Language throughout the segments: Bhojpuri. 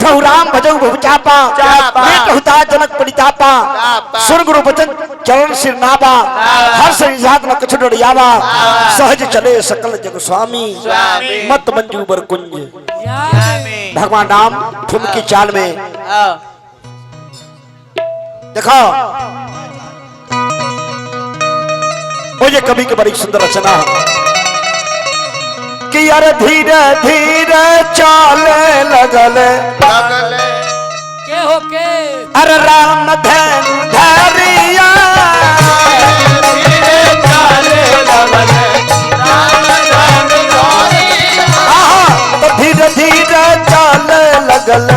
उठहु राम भजऊ बहु चापा नेटहुता जनक परितापा सुर गुरु बचन चरण सिर नावा हर संजात न कछु डरियावा सहज चले सकल जग स्वामी मत मंजू बर कुंज। भगवान राम ठुमकी चाल में देखो वो ये कवि की बड़ी सुंदर रचना है कि यार धीरे धीरे चाले लगल के हो के अरे राम धन धरिया धीरे चाले लगल राम धन धरिया तो धीरे धीरे चाले लगल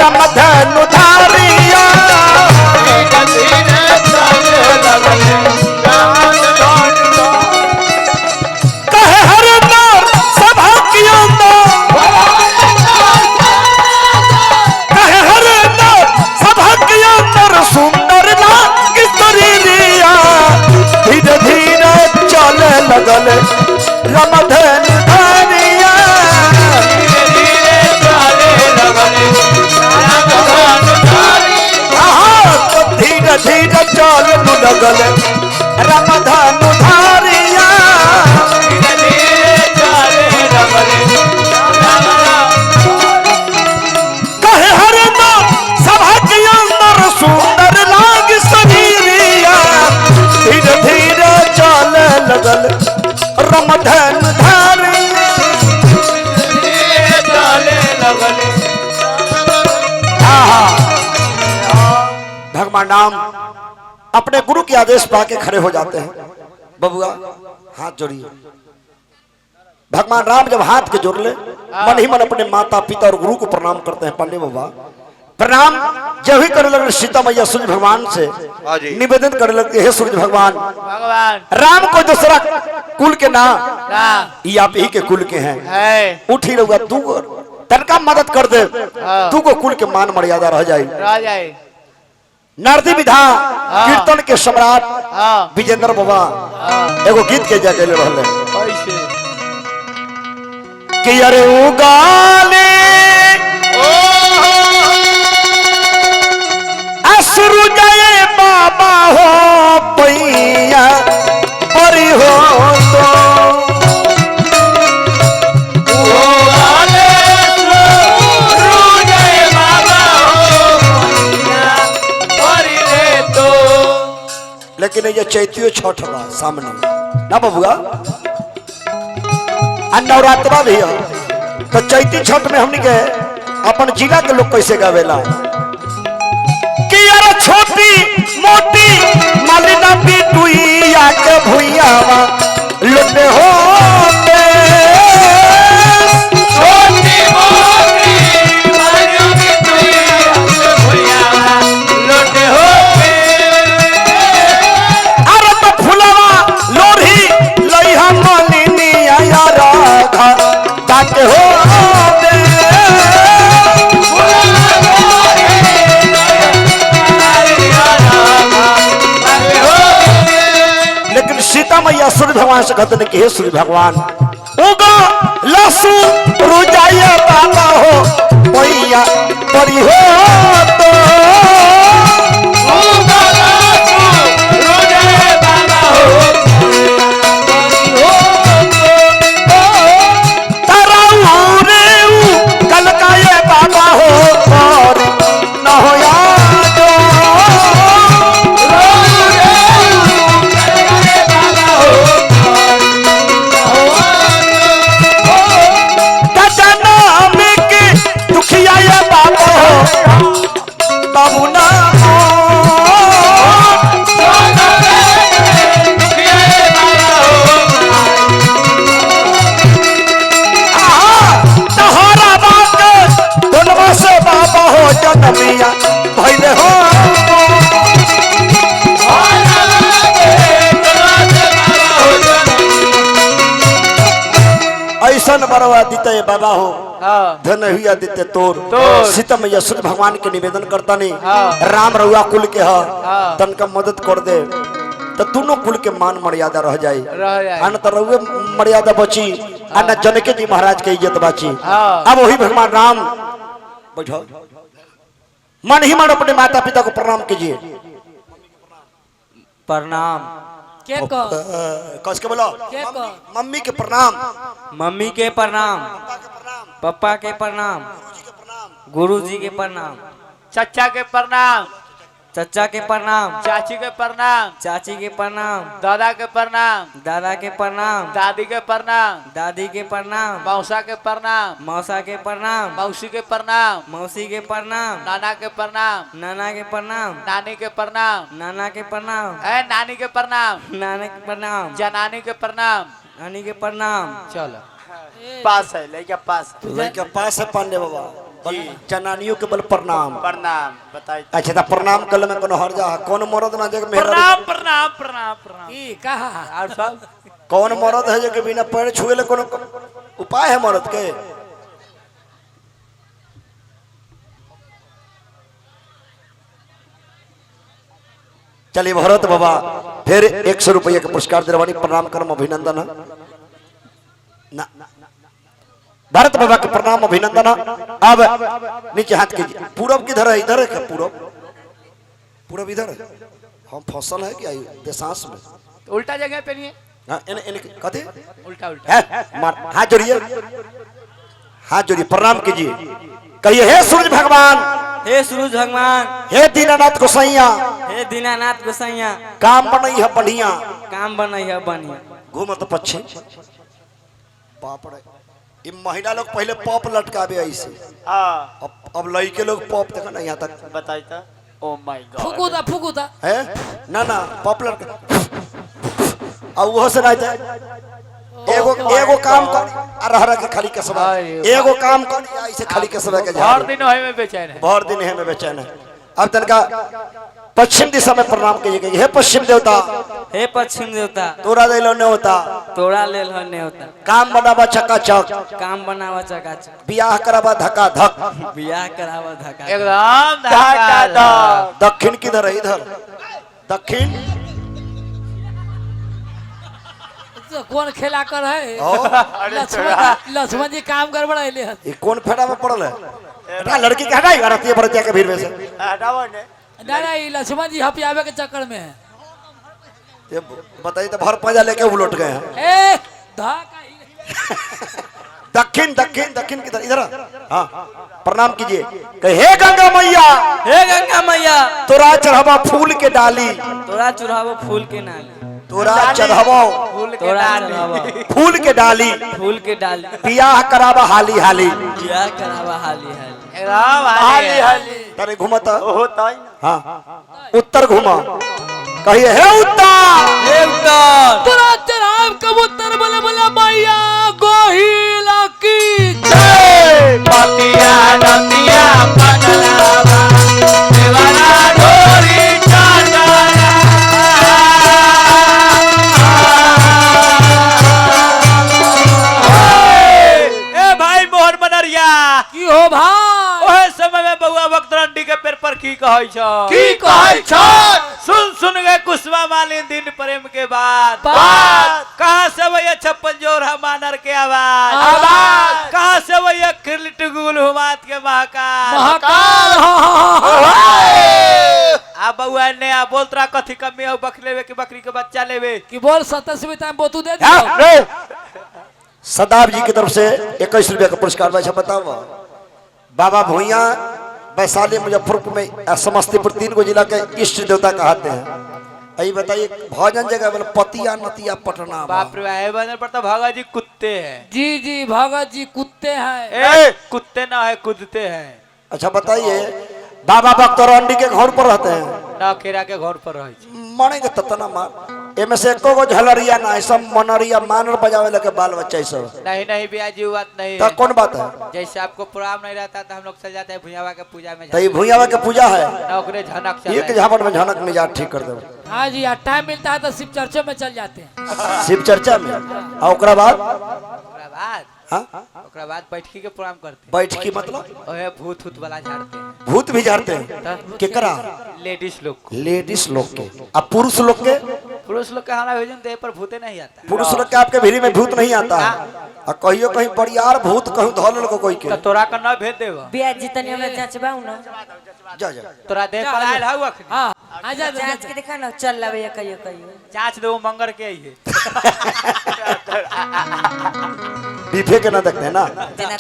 राम धन धरिया धीरे चाले लगल राम धन कहे हर नार सभा की कहे हर नार सभा की सुंदर लाग शरीरिया धीरे धीरे चले लगल रामधन धरिया धीरे चाले लगल राम धन धरिया तो धीरे धीरे चल लगल रामधन धरिया धीरे चाले लगल कहे हर नार सभा के अंदर सुंदर लाग शरीरिया धीरे धीरे चले लगल रामधन धरिया धीरे चाले लगल भगवान राम अपने गुरु के आदेश पाके खड़े हो जाते हैं। बबुआ हाथ जोड़िए। भगवान राम जब हाथ के जोड़ ले मन ही मन अपने माता पिता और गुरु को प्रणाम करते हैं। पांडे बाबा प्रणाम जब ही करने लगे सीता मैया सूर्य भगवान से निवेदन करने लगते हे सूर्य भगवान भगवान राम को दूसरा कुल के ना ना ये आप ही के कुल के हैं है उठी रहुआ तू तनका मदद कर दे तू को कुल के मान मर्यादा रह जाए। राजाए नारदी विधा कीर्तन के सम्राट हाँ विजेंद्र बाबा एगो गीत के जा गए रहले कैसे कि अरे उगाले असुरु जय बाबा हो पैया परी हो तो लेकिन ये चैतियो छठ बा सामने ना बबुआ नवरात्रा भी है तो चैती छठ में हमने के अपन जिला के लोग कैसे गावेला कि यार छोटी मोटी मालिना बिटुइया के भुइयावा लुटे होते छोटी मोटी मालिना बिटुइया के भुइयावा लुटे होते अरे तो फुलवा लोरी लइहा मालिनिया यार राधा ताके होते लेकिन सीता मैया सूर्य भगवान से कहते कि हे सूर्य भगवान उगा लसु रुजाइया बाबा हो पैया परी हो तो तराऊ रेऊ कलकाये बाबा हो और न हो याद नाम के दुखिया ये बाबा हो बाबू ना तोहरा बात दोनों से बाबा हो जनमिया भइले हो ऐसा बरवा दिते बाबा हो धन हुआ दिते तोर सीता मैया सूर्य भगवान के निवेदन करता नहीं राम रउआ कुल के ह तन का मदद कर दे तो दोनों कुल के मान मर्यादा रह जाए अन तो रउए मर्यादा बची अन जनके जी महाराज के इज्जत बची। अब वही भगवान राम बैठो। मन ही मन अपने माता पिता को प्रणाम कीजिए। प्रणाम। के को कस के बोलो। के को मम्मी के प्रणाम, मम्मी के प्रणाम, पापा के प्रणाम, गुरुजी के प्रणाम, चचा के प्रणाम, चचा के प्रणाम, चाची के प्रणाम, चाची के प्रणाम, दादा के प्रणाम, दादा के प्रणाम, दादी के प्रणाम, दादी के प्रणाम, मौसा के प्रणाम, मौसा के प्रणाम, मौसी के प्रणाम, मौसी के प्रणाम, नाना के प्रणाम, नाना के प्रणाम, नानी के प्रणाम, नाना के प्रणाम, नानी के प्रणाम, नाना के प्रणाम, जनानी के प्रणाम। नानी के प्रणाम। चलो पास है, लेके पास है। लड़के पास है पांडे बाबा। जनानियों के बल प्रणाम। प्रणाम बताइए। अच्छा तो प्रणाम कर में कोनो हर जा कौन मरद ना जग मेहरा प्रणाम प्रणाम प्रणाम प्रणाम। ई कहा और सब कौन मरद है जो कि बिना पैर छुए ले कोनो उपाय है मरद के? चलिए भरत बाबा फिर 100 रुपये का पुरस्कार दिलवानी। प्रणाम करम अभिनंदन ना भरत बाबा के प्रणाम अभिनंदन। अब नीचे हाथ कीजिए। पूरब किधर है? इधर है क्या? पूरब पूरब इधर है। हम फसल है क्या देशांश में? उल्टा जगह पे नहीं है, हाँ, कथी उल्टा उल्टा। हाथ जोड़िए, हाथ जोड़िए, प्रणाम कीजिए। कहिए हे सूरज भगवान, हे सूरज भगवान, हे दीनानाथ गोसैया, हे दीनानाथ गोसैया, काम बनई है बढ़िया, काम बनई है बढ़िया। घूमत पश्चिम। बाप रे, ये महिला लोग पहले पॉप लटकावे ऐसे, हाँ अब लड़के लोग पॉप देखा ना यहाँ तक बताइए तो। Oh my God. फुकुता है ना ना पॉप लटका। अब वो से नहीं था। एगो काम कर रह के खाली के समय, एगो काम कर ऐसे खाली के समय के हर दिन होए में बेचैन है, भर दिन है में बेचैन है। अब तनका पश्चिम दिशा में प्रणाम कीजिए। हे पश्चिम देवता, हे पश्चिम देवता, तोरा दिलो ने होता, तोड़ा लेल हो ने होता, काम बनावा चकाचक, काम बनावा चकाचक, बियाह करावा धक्का धक, बियाह करावा धक्का, एकदम धक्का धक। दक्षिण किधर है? इधर दक्षिण। तो कौन खेला कर है? ओ, लक्ष्मण जी काम गड़बड़ाइले हन। ये कौन फेड़ा में पड़ल है? हटा लड़की के हटाई रतिया भरतिया के भीड़ में से। हटाओ ने। ना ये लक्ष्मण जी हपियावे के चक्कर में है। ये बताइए तो भर पंजा लेके उलट गए हैं। ए धाका ही दक्षिण दक्षिण दक्षिण किधर? इधर। हाँ प्रणाम कीजिए। कहे हे गंगा मैया, हे गंगा मैया, तोरा चढ़ावा फूल के डाली, तोरा चुरावो फूल के नाली, तोरा चढ़ावा फूल के तोरा डाली। चढ़ावा फूल के डाली, फूल के डाली, बियाह करावा हाली हाली। बियाह करावा हाली हाली, एकदम हाली हाली। तारे घुमता। ओहो ताई ना। हाँ उत्तर घुमा। कहिए हे उत्तर, हे उत्तर, तुरा चराब कबूतर बोले बोले मैया गोहिला की पतिया नतिया पगलावा देवारा ढोरी चांदरा। ए भाई मोहन बनरिया, की हो भाई? ओहे समय में बउआ वक्तरंडी के पेड़ पर की कहै छ? की कहै छ? सुन सुन गए कुसुमा मालिन दिन प्रेम के बाद बात। कहाँ से वही 56 जोरा मानर के आवाज, आवाज। कहाँ से वही खिलट गुल हुमात के महाकाल। महाकाल आ बउआ ने आ बोल तोरा कथी कमी हो? बक लेवे कि बकरी के बच्चा लेवे? की बोल 27 टाइम बोतू दे दियो। सदाब जी की तरफ से 21 रुपया का पुरस्कार। वैसे बताओ बाबा भूइया वैशाली मुजफ्फरपुर में समस्तीपुर 3 गो जिला के इष्ट देवता कहते हैं। अभी बताइए भोजन जगह बोले पतिया नतिया पटना। बाप रे भाई बनर पर तो भगत जी कुत्ते हैं। जी जी भगत जी कुत्ते हैं। ए कुत्ते ना है कूदते हैं। अच्छा बताइए बाबा बख्तरंडी के घर पर रहते हैं, ना केरा के घर पर रहे छी। मानेंगे ततना मार। एमे से एको गो झलरिया ना है, सब मनरिया मानर बजावे लगे बाल बच्चा सब। नहीं नहीं भैया जी बात नहीं तो है। कौन बात है? जैसे आपको प्रोग्राम नहीं रहता तो हम लोग चल जाते हैं भुइयावा के पूजा में। तो ये भूयावा के पूजा है, नौकरे झनक एक झापट में झनक मिजाज ठीक कर दो। हाँ जी यार टाइम मिलता है तो शिव चर्चा में चल जाते हैं। शिव चर्चा में और ओकरा बाद बैठकी के प्रोग्राम करते हैं। बैठकी मतलब ओहे भूत भूत वाला झाड़ते हैं। भूत भी झाड़ते हैं। केकरा? लेडीज लोग को। लेडीज लोग के। अब पुरुष लोग के? पुरुष लोग के हमारा भोजन देह पर भूते नहीं आता। पुरुष लोग के आपके भीरी में भूत नहीं आता है। और कहियो कहीं बड़ियार भूत कहूँ धोल को कोई के तो तोरा का ना भेज देबो। बिया जितनी हमरा जांचबाऊ ना जा जा तोरा देह पर आयल हउ अखनी। हाँ आजा जांच के देखा ना चल लावे कहियो कहियो जांच देबो मंगर के आइए। बीफे के ना देखते हैं ना।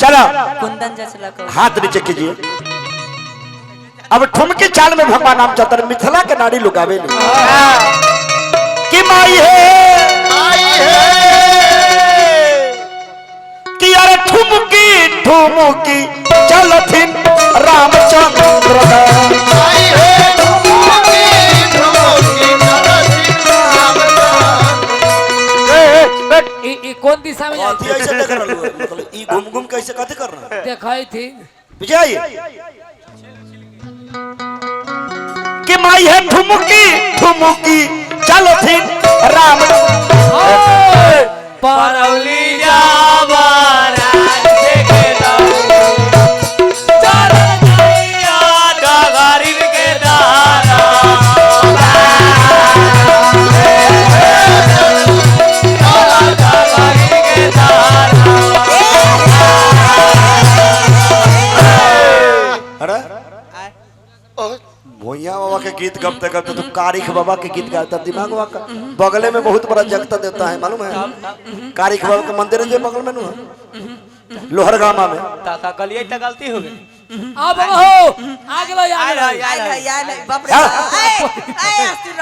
चलो कुंदन जसला को हाथ नीचे कीजिए। अब ठुमकी चाल में भगवान नाम चलता है। मिथिला के नाड़ी लुगावे कि माई है कि अरे ठुमकी ठुमकी चलथिन रामचंद्र कौन दिशा में कथी ऐसे देख रहल हो? मतलब ई घूम घूम कैसे कथी कर रहा है? देखाई थी पीछे आइए कि माई है ठुमकी ठुमकी चलथिन राम परौली जावा राज्य के दाऊ चरण गैया डगरी के दारा डगरी के दारा। अरे भोइया बाबा के गीत गबते गबते तो कारिख बाबा के गीत गाता दिमाग बाबा का बगले में बहुत बड़ा जगता देता है मालूम है। कारिख बाबा के मंदिर है जो बगल में नु लोहरगामा में। ताता गलिए त गलती हो गई। अब हो आगे लो यार बाप रे आए अस्तिर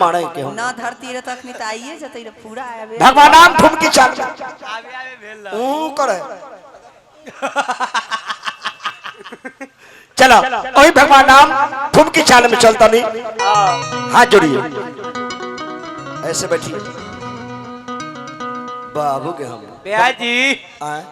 मारे के हो ना धरती रे तखनी त आइए जतई रे पूरा आवे भगवान नाम ठुमकी चाल में आवे आवे भेल ऊ करे चलो वही भगवान नाम ठुमकी चाल में चलता नहीं। हाथ जोड़िए ऐसे बैठिए बाबू के हम भैया जी आए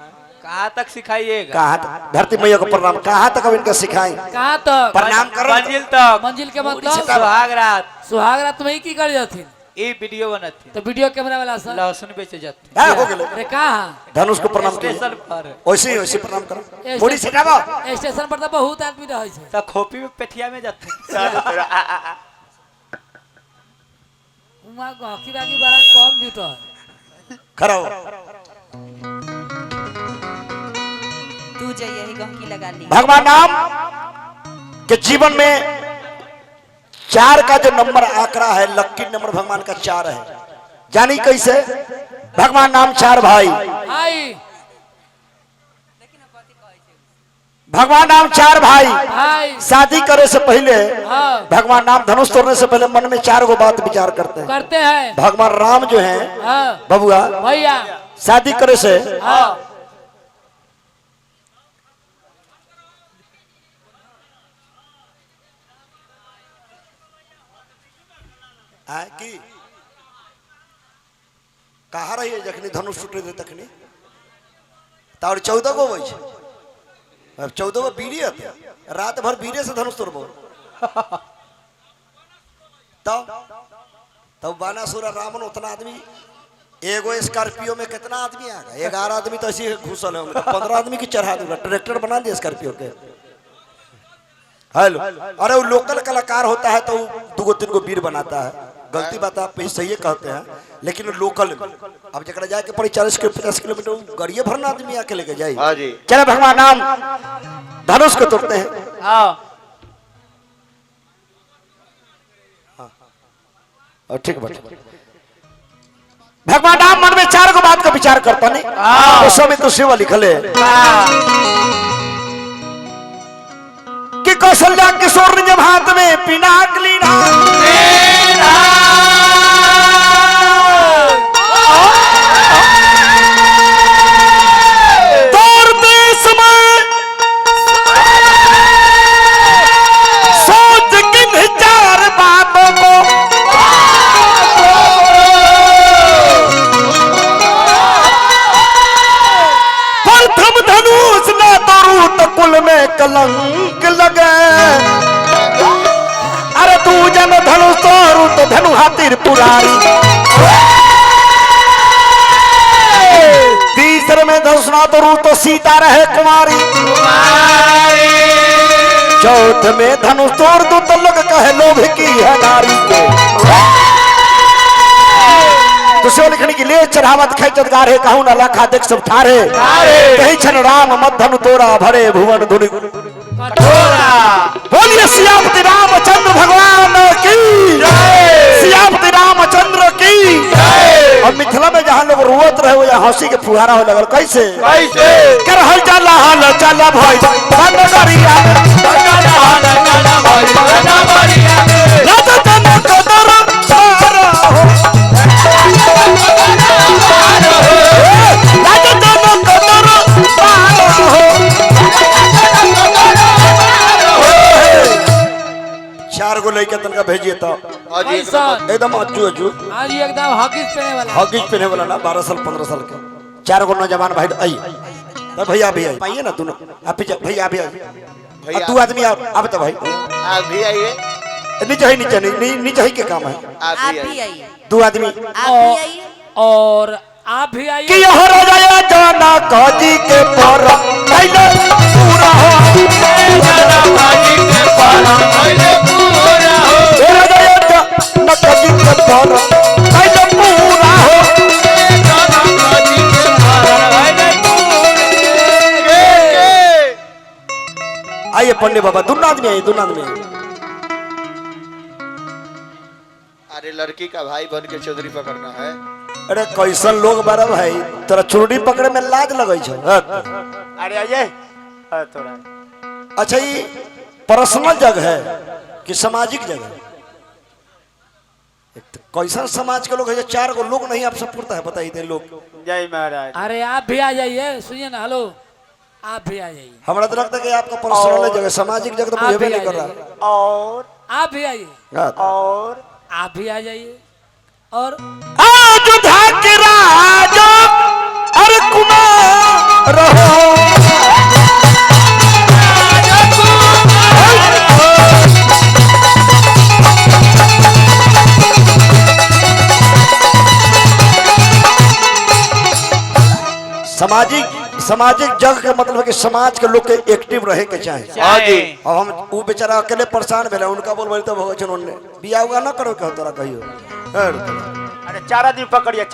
कहाँ तक सिखाइएगा? कहाँ तक धरती मैया को प्रणाम कहाँ तक अब इनका सिखाएं? कहाँ तक प्रणाम करो मंजिल तक। मंजिल के मतलब सुहाग रात सुहाग रात में ही की कर जाती ये वीडियो बनती तो वीडियो कैमरा वाला सर लहसुन बेचे जाते क्या हो गेले अरे कहाँ धनुष को प्रणाम कीजिए स्टेशन पर वैसे प्रणाम करो बॉडी से डाबो स्टेशन पर तो बहुत आदमी रहे छे तो खोपी में पेठिया में जाते उमा गहकी बाकी बड़ा कम जुटो है खड़ा हो तू जाइए ही गहकी लगा ली भगवान नाम के जीवन में 4 का जो नंबर आंकड़ा है लक्की नंबर भगवान का 4 है। जानी कैसे? भगवान नाम 4 भाई आई भगवान नाम 4 भाई आई शादी करे से पहले हाँ भगवान नाम धनुष तोड़ने से पहले मन में 4 गो बात विचार करते हैं। करते हैं भगवान राम जो है हाँ बबुआ भैया शादी करे से हाँ आए की कहा रही है जखनी धनुष टूटे दे तखनी तार 14 गो होइ छै अब 14 गो बीड़ी हते रात भर बीड़े से धनुष तोड़बो तब बानासुर रावण उतना आदमी एगो स्कॉर्पियो में कितना आदमी आ गया 11 आदमी तो ऐसे घुसल है 15 आदमी की चढ़ा दूंगा ट्रैक्टर बना दिया स्कॉर्पियो के। हेलो अरे वो लोकल कलाकार होता है तो 2-3 गो वीर बनाता है गलती बात आप सही कहते हैं लेकिन लोकल में अब जरा जाके पड़ी 40-50 किलोमीटर गाड़िए भरना आदमी आके लेके जाए। चलो भगवान नाम धनुष को तोड़ते हैं। हाँ और ठीक बात भगवान नाम मन में 4 गो बात का विचार करता नहीं उस समय तो शिव लिखल है कि कौशल्या किशोर ने जब हाथ में पिनाक लीना दौर देश में सोच किन 4 बातों को प्रथम धनुष न तोड़ू तो कुल में कलंक लगे अरे तू जन धनुष तोड़ू तो धनु हाथिर पुरारी तीसरे में धनुष न तोड़ू तो सीता रहे कुमारी चौथ में धनुष तोड़ दो तो लोग कहे लोभ की है नारी को। तुझे लिखने के लिए चढ़ावत खेचत गारे कहूं न लखा देख सब ठारे कहीं छन राम मत धनु तोड़ा भरे भुवन धुनि बोलिए सियापति रामचंद्र भगवान की सियापति रामचंद्र की। और मिथिला में जहाँ लोग रोवत रहे हो या हंसी के फुहारा हो लगल कैसे कर हल चला हल चला भाई बनगरिया चार गो लड़का तनका भेजिए तो एकदम अज्जू अज्जू आज एकदम हॉकीज पहने वाला हॉकीज पहने वाला ना 12 साल 15 साल के चार गो नौजवान भाई आई तो भैया भी आई पाइए ना दोनों आप भैया भी आई तू आदमी अब तो भाई आप भी आइए। नीचे ही नीचे ही के काम है आप भी आइए। दो आदमी आप भी आइए। और आप भी आइए कि यह राजा जाना काजी के पर कैले पूरा हो जाना काजी के पर कैले पूरा हो राजा जाना काजी के पर कैले पूरा हो जाना काजी के पर कैले पूरा। आइए पंडित बाबा दोनों आदमी आइए दोनों आदमी। अरे लड़की का भाई बन के चौधरी पकड़ना है। अरे कैसन लोग बारा भाई तोरा चुरड़ी पकड़े में लाज लगै छ। अरे आइए थोड़ा। अच्छा ये पर्सनल जगह है कि सामाजिक जगह है? कैसा समाज के लोग है? चार गो लोग नहीं आप सब पुरता है बताइए लोग। जय महाराज। अरे आप भी आ जाइए सुनिए ना हेलो आप भी आ जाइए। हमारा तो लगता है कि आपका पर्सनल जगह सामाजिक जगह तो मुझे भी नहीं कर रहा। और आप भी आइए और आप भी आ जाइए। और आज धाके राज अरे कुमार रहो सामाजिक जग के मतलब है कि समाज के लोग के एक्टिव रहे के चाहे। अब हम वो बेचारा अकेले परेशान भेले उनका बोल तो भगवान उन्होंने बिया उगा ना करो कहो तोरा कहियो। अरे चार आदमी पकड़िए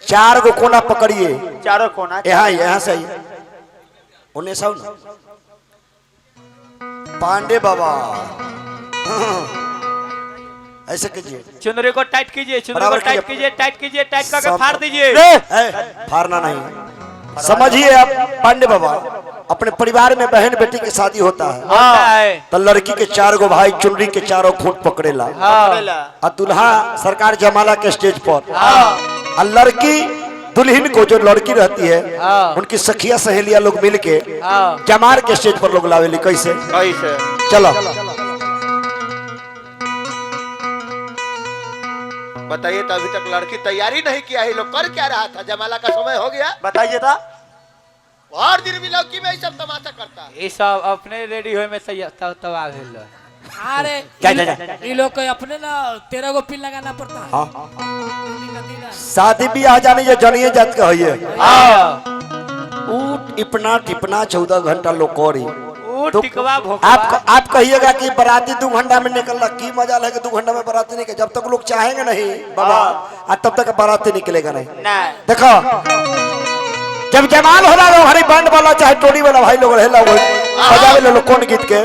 चार गो कोना पकड़िए चारों कोना यहाँ से आइए उन्हें सब पांडे बाबा ऐसे कीजिए चुनरी को टाइट कीजिए चुनरी को टाइट कीजिए टाइट करके फाड़ दीजिए। फाड़ना नहीं समझिए आप पांडे बाबा अपने परिवार में बहन बेटी की शादी होता है तो लड़की के चार गो भाई चुनरी के चारों खूंट पकड़ेला और दुल्हा सरकार जमाला के स्टेज पर और लड़की दुल्हन को जो लड़की रहती है उनकी सखिया सहेलियां लोग मिलके जमार के स्टेज पर लोग लावेली। कैसे चलो बताइए तो अभी तक लड़की तैयारी नहीं किया है लोग कर क्या रहा था? जमाला का समय हो गया बताइए था हर दिन भी लौकी में सब तमाशा करता है। ये सब अपने रेडी होए में तबाह भेल। अरे ये लोग को अपने ना 13 गो पिन लगाना पड़ता है। शादी ब्याह जाने ये जनिए जात का है ऊट इपना टिपना 14 घंटा लोग करी तो आप कहिएगा कि बाराती 2 घंटा में निकलना की मजा है कि 2 घंटा में बाराती निकले जब तक लोग चाहेंगे नहीं बाबा तब तक बाराती निकलेगा नहीं। देखो जब जमाल हो रहा है हरी बैंड वाला चाहे टोली वाला भाई लोग बजावे लोग कौन गीत के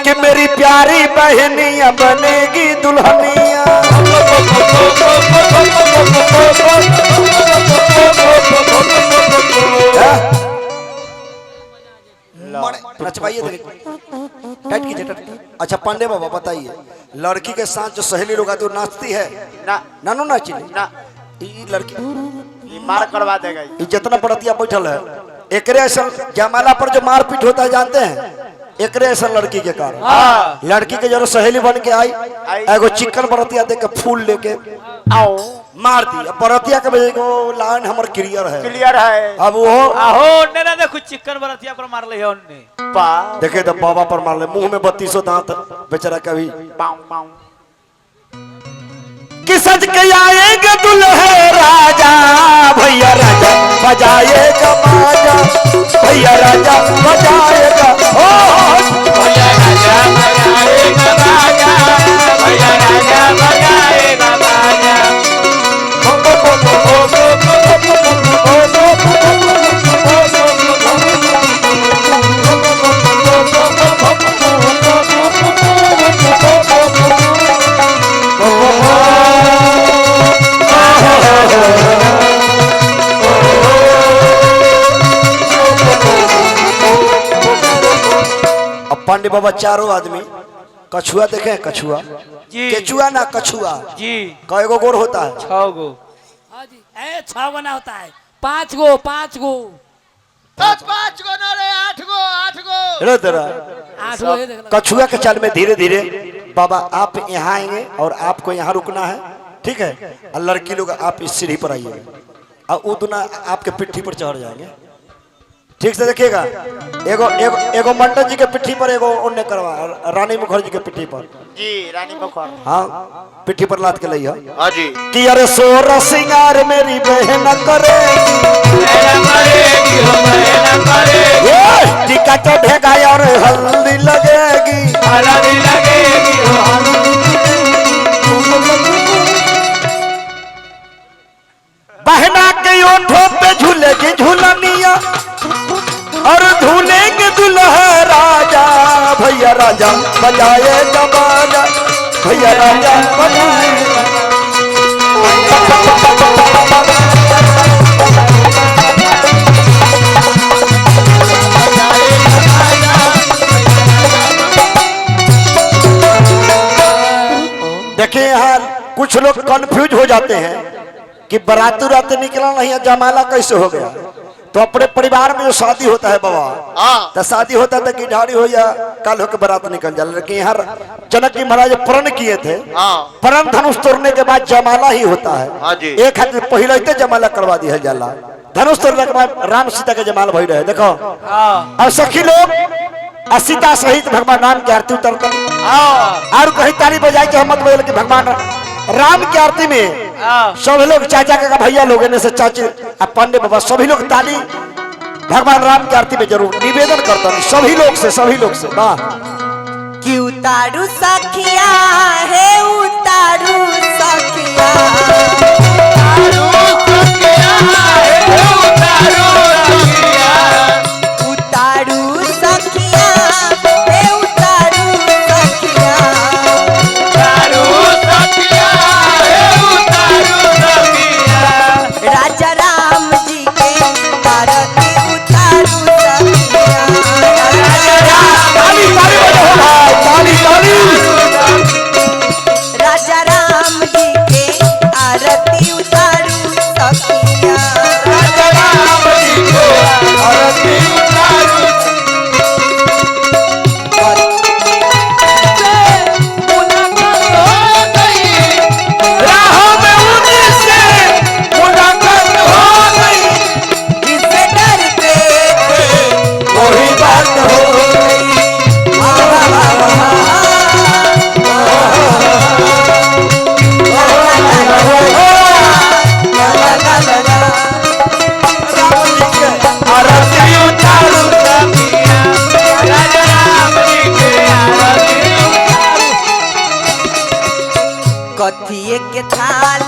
कि मेरी प्यारी बहनिया बनेगी दुल्हनिया अच्छा पांडे बाबा बताइए लड़की के साथ जो सहेली लोग आती है नाचती है नानू नाची ना लड़की मार करवा देगा ये जितना बड़तिया बैठल है एकरे ऐसा जमाला पर जो मारपीट होता है जानते हैं एकरे ऐसा लड़की के कारण लड़की के जरूर सहेली बन के आई एगो चिकन बरतिया दे के फूल लेके आओ मार दी बरतिया के बजे को लाइन हमर क्लियर है अब वो आहो ने ना देखो चिकन बरतिया पर मार ले है उनने देखे तो बाबा पर मार ले मुंह में 32 दांत बेचारा कभी कि सज के आएगा दुल्हे राजा भैया राजा बजाएगा बाजा भैया राजा बजाएगा ओ भैया पांडे बाबा चारों आदमी कछुआ देखे कछुआ जी केचुआ ना कछुआ जी कई गो गोर होता है 6 गो हाँ जी 6 बना होता है 5 गो 5 गो 5 गो ना रे 8 गो हेलो तेरा 8 गो ये देख लो। कछुआ के चाल में धीरे धीरे बाबा आप यहाँ आएंगे और आपको यहाँ रुकना है ठीक है और लड़की लोग आप इस सीढ़ी पर आइए और वो दोनों आपके पिट्ठी पर चढ़ जाएंगे ठीक से देखिएगा एगो एगो एगो मंडन जी के पिट्ठी पर एगो उन्ने करवा रानी मुखर्जी के पिट्ठी पर जी रानी मुखर हाँ पिट्ठी पर लाद के लइहा हाँ जी कि अरे सोरा सिंगार मेरी बहन करे टीका चढ़ेगा और हल्दी लगेगी बहना के ओठों पे झूलेगी झूलनिया और झूलेंगे दुल्हा राजा भैया राजा बजाएगा बाजा भैया राजा बजाएगा देखिए यहाँ कुछ लोग कंफ्यूज हो जाते हैं कि बरातू रात निकला नहीं है जमाला कैसे हो गया तो अपने परिवार में जो शादी होता है बाबा हाँ तो शादी होता था कि ढाड़ी हो या कल होकर बारात निकल जाला लेकिन यहाँ जनक जी महाराज प्रण किए थे हाँ प्रण धनुष तोड़ने के बाद जमाला ही होता है हाँ जी एक हाथ में पहले जमाला करवा दिया जाला धनुष तोड़ने के बाद राम सीता के जमाल भई रहे देखो और सखी लोग सीता सहित भगवान राम की आरती उतरते और कहीं ताली बजाई के हम बोले कि भगवान राम की आरती में सभी लोग चाचा का भैया लोग ने से चाची पांडे बाबा सभी लोग ताली भगवान राम की आरती में जरूर निवेदन करता हूँ सभी लोग से वाह कि उतारू सखिया है उतारू सखिया उतारू सखिया है उतारू सखिया राजा राम जी के आरती उतारू सखिया राजा राम जी के आरती उतारू सखिया जिससे डरते वही बात हो कथिए के थाल